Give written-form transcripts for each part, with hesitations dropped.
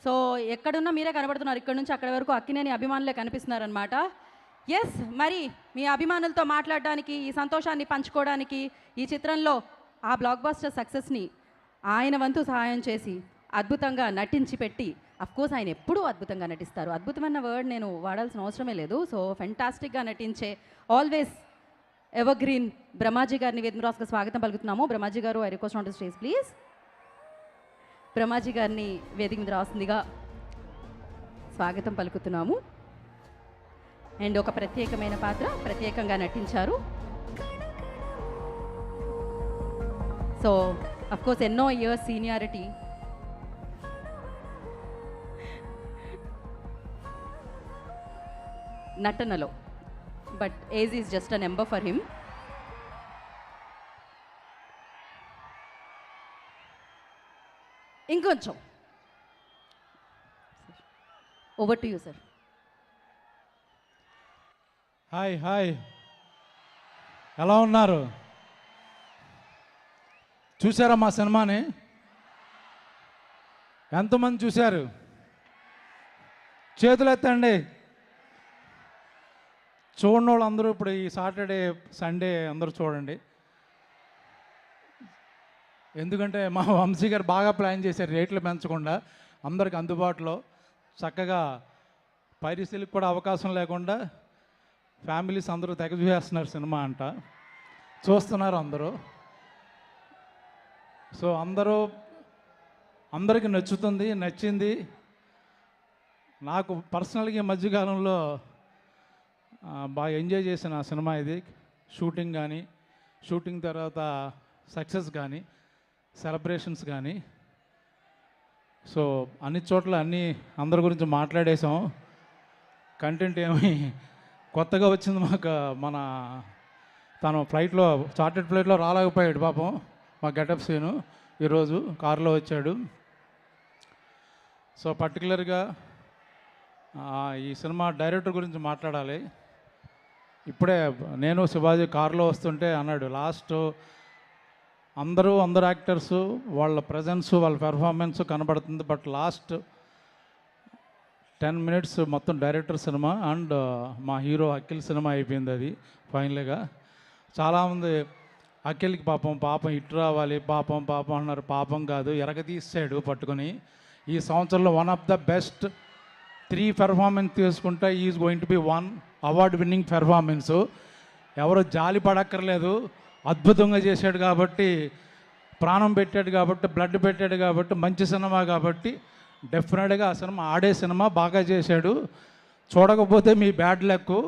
So ఎక్కడున్నా మీరే కనబడుతున్నారు. ఇక్కడ నుంచి అక్కడి వరకు అక్కినేని అభిమానులే కనిపిస్తున్నారనమాట. ఎస్, మరి మీ అభిమానులతో మాట్లాడడానికి, ఈ సంతోషాన్ని పంచుకోవడానికి, ఈ చిత్రంలో ఆ బ్లాక్ బస్టర్ సక్సెస్ని ఆయన వంతు సహాయం చేసి అద్భుతంగా నటించి పెట్టి, అఫ్కోర్స్ ఆయన ఎప్పుడూ అద్భుతంగా నటిస్తారు. అద్భుతమైన వర్డ్ నేను వాడాల్సిన అవసరమే లేదు. సో ఫెంటాస్టిక్గా నటించే ఆల్వేస్ ఎవర్ గ్రీన్ బ్రహ్మాజీ గారిని వేదికగా స్వాగతం పలుకుతున్నాము. బ్రహ్మాజీ గారు, I request on to stage please. Brahmaji గారిని వేదిక మీద రాస్తుందిగా స్వాగతం పలుకుతున్నాము. అండ్ ఒక ప్రత్యేకమైన పాత్ర ప్రత్యేకంగా నటించారు. సో అఫ్కోర్స్ ఎన్నో ఇయర్స్ సీనియారిటీ, నటనలో, but age is just a number for him. ఇంకొంచెం over to you sir. Hi hi, ఎలా ఉన్నారు? చూసారా మా సినిమాని? ఎంతమంది చూశారు? చేతులు ఎత్తండి. చూడని వాళ్ళు అందరూ ఇప్పుడు ఈ సాటర్డే సండే అందరూ చూడండి. ఎందుకంటే మా వంశీ గారు బాగా ప్లాన్ చేశారు, రేట్లు పెంచకుండా అందరికి అందుబాటులో చక్కగా పైరసీలకు కూడా అవకాశం లేకుండా ఫ్యామిలీస్ అందరూ తెగ చూసేస్తున్నారు సినిమా అంట. చూస్తున్నారు అందరూ. సో అందరికీ నచ్చింది. నాకు పర్సనల్గా ఈ మధ్యకాలంలో బాగా ఎంజాయ్ చేసిన సినిమా ఇది. షూటింగ్ కానీ, షూటింగ్ తర్వాత సక్సెస్ కానీ, సెలబ్రేషన్స్ కానీ, సో అన్ని చోట్ల అందరి గురించి మాట్లాడేసాం. కంటెంట్ ఏమి కొత్తగా వచ్చింది మాకు. తను ఫ్లైట్లో, చార్టెడ్ ఫ్లైట్లో రాలేకపోయాడు పాపం మా గెటప్ సీను. ఈరోజు కారులో వచ్చాడు. సో పర్టికులర్గా ఈ సినిమా డైరెక్టర్ గురించి మాట్లాడాలి. ఇప్పుడే నేను శివాజీ కారులో వస్తుంటే అన్నాడు, లాస్ట్ అందరూ యాక్టర్స్ వాళ్ళ ప్రజెన్స్, వాళ్ళ పెర్ఫార్మెన్స్ కనబడుతుంది, బట్ లాస్ట్ 10 minutes మొత్తం డైరెక్టర్ సినిమా అండ్ మా హీరో అఖిల్ సినిమా అయిపోయింది. అది ఫైనల్గా చాలామంది అఖిల్కి పాపం హిట్ రావాలి, పాపం అన్నారు. పాపం కాదు, ఎరగతీసాడు పట్టుకొని. ఈ సంవత్సరంలో one of the best 3 performance తీసుకుంటే is going to be 1 award winning performance. ఎవరు జాలి పడక్కర్లేదు. అద్భుతంగా చేశాడు కాబట్టి, ప్రాణం పెట్టాడు కాబట్టి, బ్లడ్ పెట్టాడు కాబట్టి, మంచి సినిమా కాబట్టి డెఫినెట్గా ఆ సినిమా ఆడే సినిమా, బాగా చేశాడు. చూడకపోతే మీ బ్యాడ్ లక్.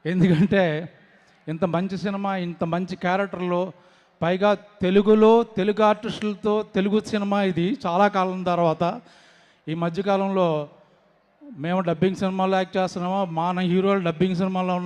ఎందుకంటే ఇంత మంచి సినిమా, ఇంత మంచి క్యారెక్టర్లో, పైగా తెలుగు ఆర్టిస్టులతో తెలుగు సినిమా ఇది చాలా కాలం తర్వాత. ఈ మధ్యకాలంలో మేము డబ్బింగ్ సినిమాలో యాక్ట్ చేస్తున్నామో, మన హీరోలు డబ్బింగ్ సినిమాలో